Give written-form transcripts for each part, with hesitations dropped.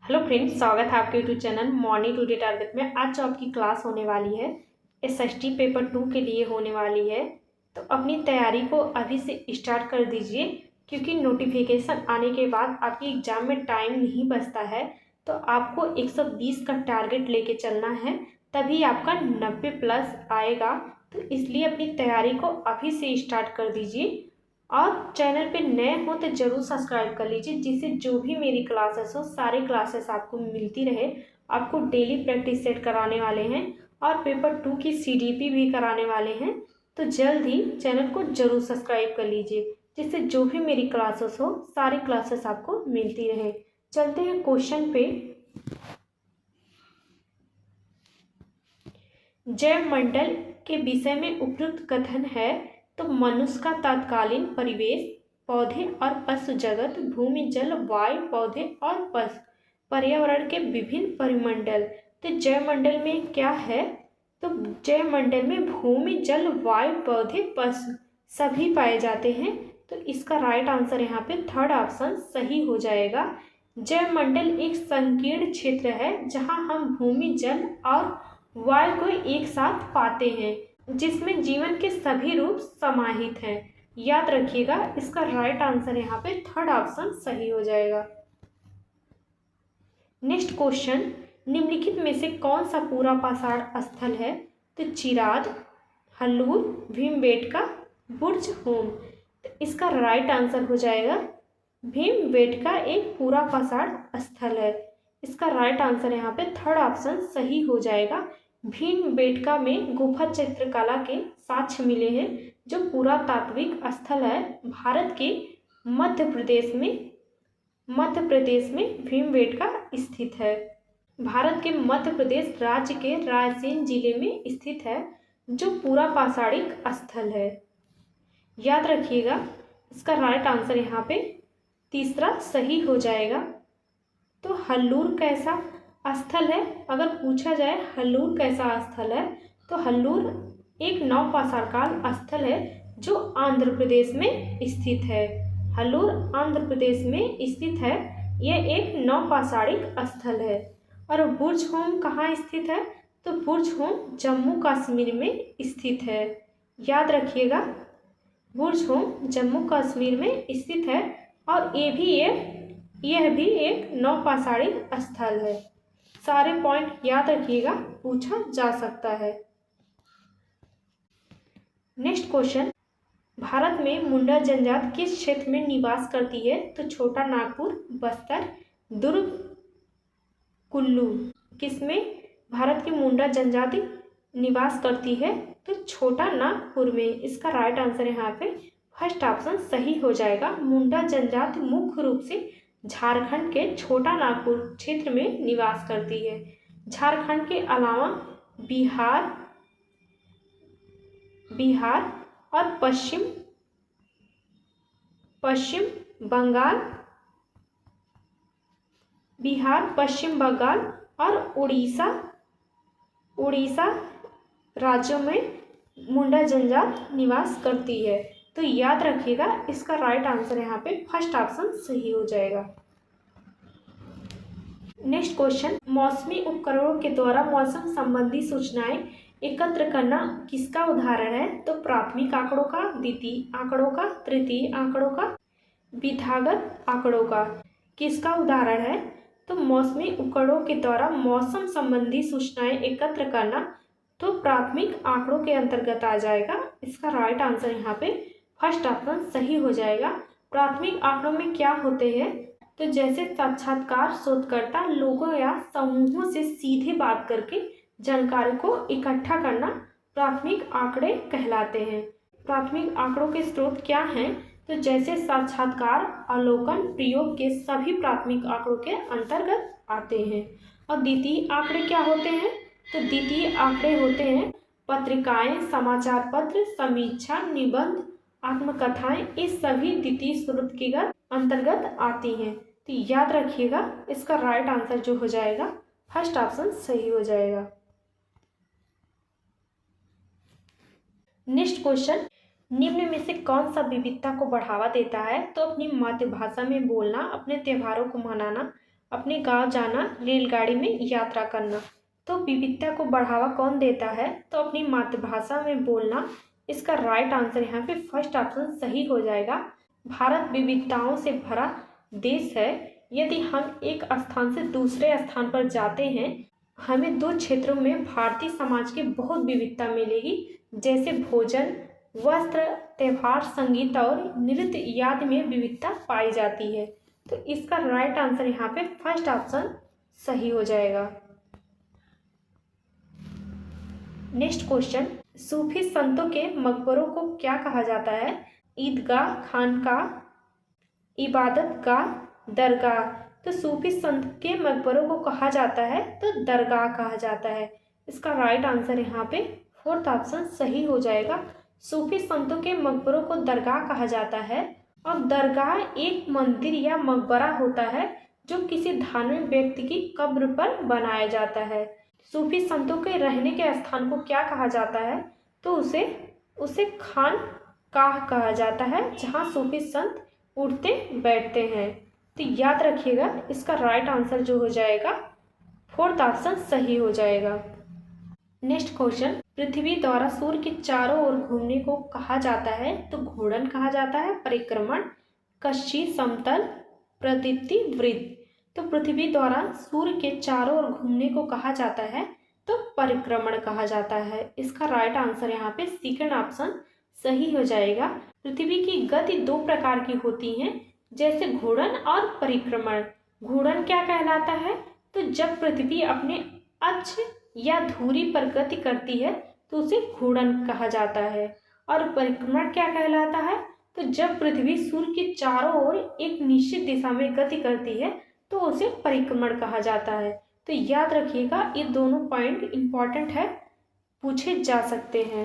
Hello friends, स्वागत है आपके YouTube channel morning today target में। आज जो आपकी क्लास होने वाली है एसएसटी पेपर 2 के लिए होने वाली है, तो अपनी तैयारी को अभी से स्टार्ट कर दीजिए, क्योंकि नोटिफिकेशन आने के बाद आपकी एग्ज़ाम में टाइम नहीं बचता है। तो आपको 120 का टारगेट लेके चलना है, तभी आपका 90 प्लस आएगा। तो इसलिए अपनी तैयारी को अभी से स्टार्ट कर दीजिए और चैनल पे नए हो तो ज़रूर सब्सक्राइब कर लीजिए, जिससे जो भी मेरी क्लासेस हो सारे क्लासेस आपको मिलती रहे। आपको डेली प्रैक्टिस सेट कराने वाले हैं और पेपर 2 की सीडीपी भी कराने वाले हैं। तो जल्द ही चैनल को ज़रूर सब्सक्राइब कर लीजिए, जिससे जो भी मेरी क्लासेस हो सारी क्लासेस आपको मिलती रहे। चलते हैं क्वेश्चन पे। जैव मंडल के विषय में उपयुक्त कथन है तो मनुष्य का तत्कालीन परिवेश, पौधे और पशु जगत, भूमि जल वायु पौधे और पशु पर्यावरण के विभिन्न परिमंडल। तो जैव मंडल में क्या है? तो जैव मंडल में भूमि जल वायु पौधे पशु सभी पाए जाते हैं। तो इसका राइट आंसर यहाँ पे थर्ड ऑप्शन सही हो जाएगा। जैव मंडल एक संकीर्ण क्षेत्र है जहाँ हम भूमि जल और वायु को एक साथ पाते हैं, जिसमें जीवन के सभी रूप समाहित हैं। याद रखिएगा, इसका राइट आंसर यहाँ पे थर्ड ऑप्शन सही हो जाएगा। नेक्स्ट क्वेश्चन, निम्नलिखित में से कौन सा पूरा पाषाण स्थल है? तो चिराद, हल्लूर, भीमबेटका, बुर्ज होम। तो इसका राइट आंसर हो जाएगा भीमबेटका एक पूरा पाषाण स्थल है। इसका राइट आंसर यहाँ पे थर्ड ऑप्शन सही हो जाएगा। भीमबेटका में गुफा चित्रकला के साक्ष्य मिले हैं, जो पुरातात्विक स्थल है। भारत के मध्य प्रदेश में भीमबेटका स्थित है। भारत के मध्य प्रदेश राज्य के रायसेन जिले में स्थित है, जो पूरा पाषाणिक स्थल है। याद रखिएगा, इसका राइट आंसर यहाँ पे तीसरा सही हो जाएगा। तो हल्लूर कैसा स्थल है? अगर पूछा जाए हल्लूर कैसा स्थल है, तो हल्लूर एक नवपाषाणकाल स्थल है जो आंध्र प्रदेश में स्थित है। हल्लूर आंध्र प्रदेश में स्थित है। यह एक नवपाषाणिक स्थल है। और बुर्ज होम कहाँ स्थित है? तो बुर्ज होम जम्मू कश्मीर में स्थित है। याद रखिएगा, बुर्ज होम जम्मू कश्मीर में स्थित है और यह भी एक नवपाषाणिक स्थल है। सारे पॉइंट याद रखिएगा, पूछा जा सकता है। नेक्स्ट क्वेश्चन, भारत में मुंडा जनजाति किस क्षेत्र में निवास करती है? तो छोटा नागपुर, बस्तर, दुर्ग, कुल्लू। किसमें भारत की मुंडा जनजाति निवास करती है? तो छोटा नागपुर में। इसका राइट आंसर यहाँ पे फर्स्ट ऑप्शन सही हो जाएगा। मुंडा जनजाति मुख्य रूप से झारखंड के छोटा नागपुर क्षेत्र में निवास करती है। झारखंड के अलावा बिहार और पश्चिम बंगाल और उड़ीसा राज्यों में मुंडा जनजाति निवास करती है। तो याद रखिएगा, इसका राइट आंसर यहाँ पे फर्स्ट ऑप्शन सही हो जाएगा। नेक्स्ट क्वेश्चन, मौसमी उपकरणों के द्वारा मौसम संबंधी सूचनाएं एकत्र करना किसका उदाहरण है? तो प्राथमिक आंकड़ों का, द्वितीय आंकड़ों का, तृतीय आंकड़ों का, विधागत आंकड़ों का। किसका उदाहरण है? तो मौसमी उपकरणों के द्वारा मौसम संबंधी सूचनाएं एकत्र करना तो प्राथमिक आंकड़ों के अंतर्गत आ जाएगा। इसका राइट आंसर यहाँ पे फर्स्ट ऑप्शन सही हो जाएगा। प्राथमिक आंकड़ों में क्या होते हैं? तो जैसे साक्षात्कार, शोधकर्ता लोगों या समूहों से सीधे बात करके जानकारी को इकट्ठा करना प्राथमिक आंकड़े कहलाते हैं। प्राथमिक आंकड़ों के स्रोत क्या हैं? तो जैसे साक्षात्कार, अवलोकन, प्रयोग के सभी प्राथमिक आंकड़ों के अंतर्गत आते हैं। और द्वितीय आंकड़े क्या होते हैं? तो द्वितीय आंकड़े होते हैं पत्रिकाएं, समाचार पत्र, समीक्षा, निबंध, आत्मकथाएं। इस सभी द्वितीय स्रोत के अंतर्गत आती हैं। तो याद रखिएगा, इसका राइट आंसर जो हो जाएगा फर्स्ट ऑप्शन सही हो जाएगा। नेक्स्ट क्वेश्चन, निम्न में से कौन सा विविधता को बढ़ावा देता है? तो अपनी मातृभाषा में बोलना, अपने त्योहारों को मनाना, अपने गांव जाना, रेलगाड़ी में यात्रा करना। तो विविधता को बढ़ावा कौन देता है? तो अपनी मातृभाषा में बोलना। इसका राइट आंसर यहाँ पे फर्स्ट ऑप्शन सही हो जाएगा। भारत विविधताओं से भरा देश है। यदि हम एक स्थान से दूसरे स्थान पर जाते हैं, हमें दो क्षेत्रों में भारतीय समाज की बहुत विविधता मिलेगी, जैसे भोजन, वस्त्र, त्योहार, संगीत और नृत्य आदि में विविधता पाई जाती है। तो इसका राइट आंसर यहाँ पे फर्स्ट ऑप्शन सही हो जाएगा। नेक्स्ट क्वेश्चन, सूफी संतों के मकबरों को क्या कहा जाता है? ईदगाह, खानकाह, इबादत गाह, दरगाह। तो सूफी संत के मकबरों को कहा जाता है तो दरगाह कहा जाता है। इसका राइट आंसर यहाँ पे फोर्थ ऑप्शन सही हो जाएगा। सूफी संतों के मकबरों को दरगाह कहा जाता है और दरगाह एक मंदिर या मकबरा होता है जो किसी धार्मिक व्यक्ति की कब्र पर बनाया जाता है। सूफी संतों के रहने के स्थान को क्या कहा जाता है? तो उसे खानकाह कहा जाता है, जहाँ सूफी संत उठते बैठते हैं। तो याद रखिएगा, इसका राइट आंसर जो हो जाएगा फोर्थ ऑप्शन सही हो जाएगा। नेक्स्ट क्वेश्चन, पृथ्वी द्वारा सूर्य के चारों ओर घूमने को कहा जाता है? तो घूर्णन कहा जाता है, परिक्रमण, कक्षी, समतल, प्रदीप्ति, वृत्त। तो पृथ्वी द्वारा सूर्य के चारों ओर घूमने को कहा जाता है तो परिक्रमण कहा जाता है। इसका राइट आंसर यहाँ पे सेकंड ऑप्शन सही हो जाएगा। पृथ्वी की गति दो प्रकार की होती हैं, जैसे घूर्णन और परिक्रमण। घूर्णन क्या कहलाता है? तो जब पृथ्वी अपने अक्ष या धुरी पर गति करती है तो उसे घूर्णन कहा जाता है। और परिक्रमण क्या कहलाता है? तो जब पृथ्वी सूर्य के चारों ओर एक निश्चित दिशा में गति करती है तो उसे परिक्रमण कहा जाता है। तो याद रखिएगा, ये दोनों पॉइंट इंपॉर्टेंट है, पूछे जा सकते हैं।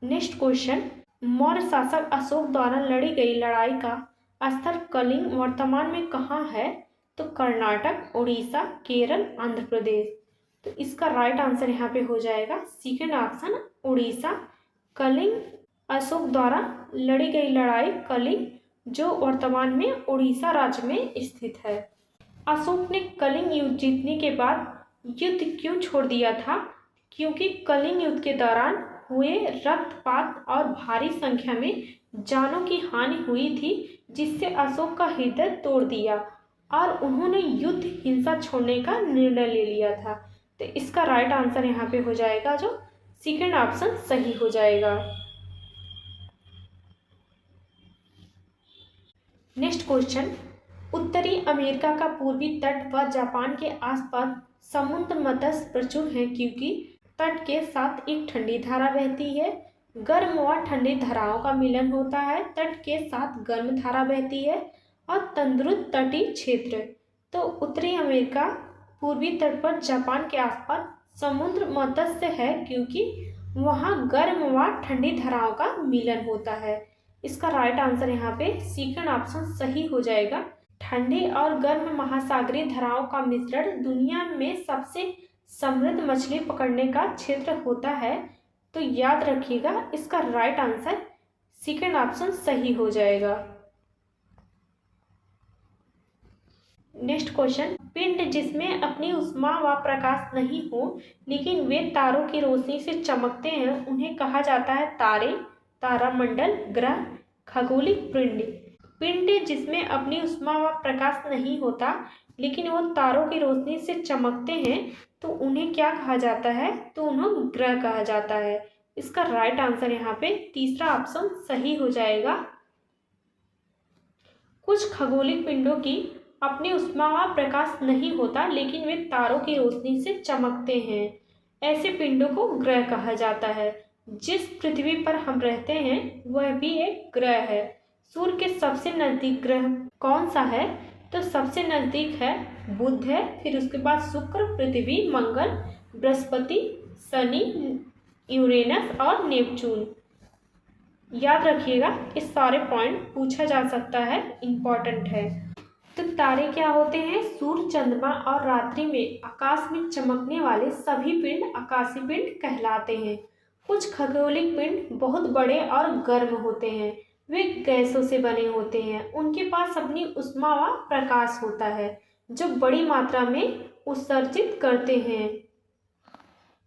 नेक्स्ट क्वेश्चन, मौर्य शासक अशोक द्वारा लड़ी गई लड़ाई का स्थल कलिंग वर्तमान में कहाँ है? तो कर्नाटक, उड़ीसा, केरल, आंध्र प्रदेश। तो इसका राइट आंसर यहाँ पे हो जाएगा सेकंड ऑप्शन उड़ीसा। कलिंग अशोक द्वारा लड़ी गई लड़ाई कलिंग, जो वर्तमान में उड़ीसा राज्य में स्थित है। अशोक ने कलिंग युद्ध जीतने के बाद युद्ध क्यों छोड़ दिया था? क्योंकि कलिंग युद्ध के दौरान हुए रक्तपात और भारी संख्या में जानों की हानि हुई थी, जिससे अशोक का हृदय तोड़ दिया और उन्होंने युद्ध हिंसा छोड़ने का निर्णय ले लिया था। तो इसका राइट आंसर यहाँ पे हो जाएगा जो सेकंड ऑप्शन सही हो जाएगा। नेक्स्ट क्वेश्चन, उत्तरी अमेरिका का पूर्वी तट व जापान के आसपास समुद्र मत्स्य प्रचुर है, क्योंकि तट के साथ एक ठंडी धारा बहती है। गर्म व ठंडी धाराओं का मिलन होता है, तट के साथ गर्म धारा बहती है और तंदुरुस्त तटीय क्षेत्र। तो उत्तरी अमेरिका पूर्वी तट पर जापान के आसपास समुद्र मत्स्य है, क्योंकि वहाँ गर्म व ठंडी धाराओं का मिलन होता है। इसका राइट आंसर यहाँ पे सेकंड ऑप्शन सही हो जाएगा। ठंडी और गर्म महासागरीय धाराओं का मिश्रण दुनिया में सबसे समृद्ध मछली पकड़ने का क्षेत्र होता है। तो याद रखिएगा, इसका राइट आंसर सेकंड ऑप्शन सही हो जाएगा। नेक्स्ट क्वेश्चन, पिंड जिसमें अपनी ऊष्मा व प्रकाश नहीं हो लेकिन वे तारों की रोशनी से चमकते हैं, उन्हें कहा जाता है तारे, तारामंडल, ग्रह, खगोलिक पिंड। पिंड जिसमें अपनी ऊष्मा व प्रकाश नहीं होता लेकिन वो तारों की रोशनी से चमकते हैं, तो उन्हें क्या कहा जाता है? तो उन्हें ग्रह कहा जाता है। इसका राइट आंसर यहाँ पे तीसरा ऑप्शन सही हो जाएगा। कुछ खगोलिक पिंडों की अपनी ऊष्मा व प्रकाश नहीं होता लेकिन वे तारों की रोशनी से चमकते हैं, ऐसे पिंडों को ग्रह कहा जाता है। जिस पृथ्वी पर हम रहते हैं वह भी एक ग्रह है। सूर्य के सबसे नजदीक ग्रह कौन सा है? तो सबसे नजदीक है बुध है, फिर उसके बाद शुक्र, पृथ्वी, मंगल, बृहस्पति, शनि, यूरेनस और नेपच्यून। याद रखिएगा, इस सारे पॉइंट पूछा जा सकता है, इम्पॉर्टेंट है। तो तारे क्या होते हैं? सूर्य, चंद्रमा और रात्रि में आकाश में चमकने वाले सभी पिंड आकाशीय पिंड कहलाते हैं। कुछ खगोलिक पिंड बहुत बड़े और गर्म होते हैं, वे गैसों से बने होते हैं। उनके पास अपनी ऊष्मा व प्रकाश होता है जो बड़ी मात्रा में उत्सर्जित करते हैं।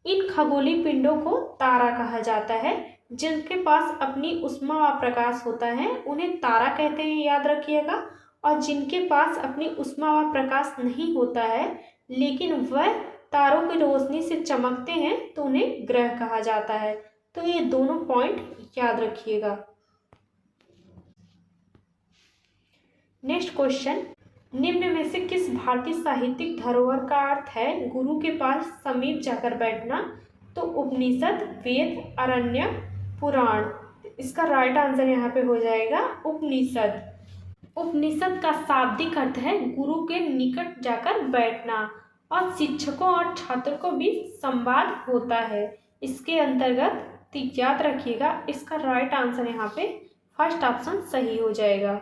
इन खगोलीय पिंडों को तारा कहा जाता है। जिनके पास अपनी ऊष्मा व प्रकाश होता है उन्हें तारा कहते हैं, याद रखिएगा। और जिनके पास अपनी ऊष्मा व प्रकाश नहीं होता है लेकिन वह तारों की रोशनी से चमकते हैं तो उन्हें ग्रह कहा जाता है। तो ये दोनों पॉइंट याद रखिएगा। नेक्स्ट क्वेश्चन, निम्न में से किस भारतीय साहित्यिक धरोहर का अर्थ है गुरु के पास समीप जाकर बैठना? तो उपनिषद, वेद, अरण्य, पुराण। इसका राइट आंसर यहाँ पे हो जाएगा उपनिषद। उपनिषद का शाब्दिक अर्थ है गुरु के निकट जाकर बैठना और शिक्षकों और छात्रों को भी संवाद होता है इसके अंतर्गत। तो याद रखिएगा इसका राइट आंसर यहाँ पे फर्स्ट ऑप्शन सही हो जाएगा।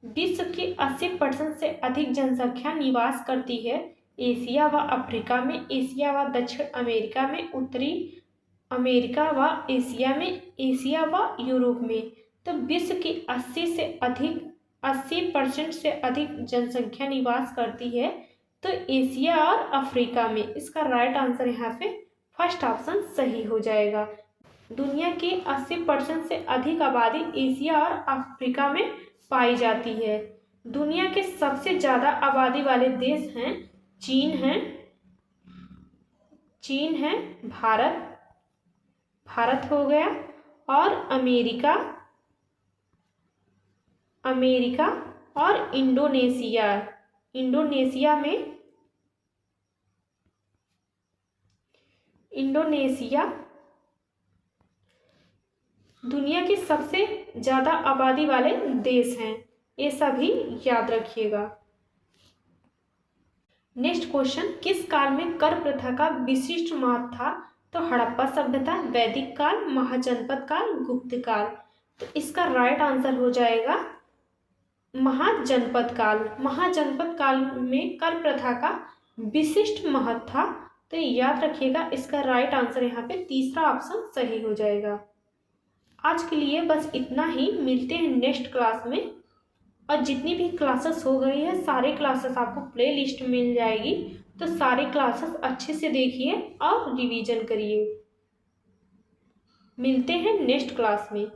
विश्व की 80% से अधिक जनसंख्या निवास करती है एशिया व अफ्रीका में, एशिया व दक्षिण अमेरिका में, उत्तरी अमेरिका व एशिया में, एशिया व यूरोप में। तो विश्व की 80% से अधिक जनसंख्या निवास करती है तो एशिया और अफ्रीका में। इसका राइट आंसर यहाँ पे फर्स्ट ऑप्शन सही हो जाएगा। दुनिया की 80% से अधिक आबादी एशिया और अफ्रीका में पाई जाती है। दुनिया के सबसे ज़्यादा आबादी वाले देश हैं चीन है, भारत हो गया, और अमेरिका और इंडोनेशिया दुनिया की सबसे ज़्यादा आबादी वाले देश हैं। ये सभी याद रखिएगा। नेक्स्ट क्वेश्चन, किस काल में कर प्रथा का विशिष्ट महत्व था? तो हड़प्पा सभ्यता, वैदिक काल, महाजनपद काल, गुप्त काल। तो इसका राइट आंसर हो जाएगा महाजनपद काल। महाजनपद काल में कर प्रथा का विशिष्ट महत्व था। तो याद रखिएगा इसका राइट आंसर यहाँ पे तीसरा ऑप्शन सही हो जाएगा। आज के लिए बस इतना ही, मिलते हैं नेक्स्ट क्लास में। और जितनी भी क्लासेस हो गई है सारे क्लासेस आपको प्ले लिस्ट मिल जाएगी, तो सारे क्लासेस अच्छे से देखिए और रिवीजन करिए। मिलते हैं नेक्स्ट क्लास में।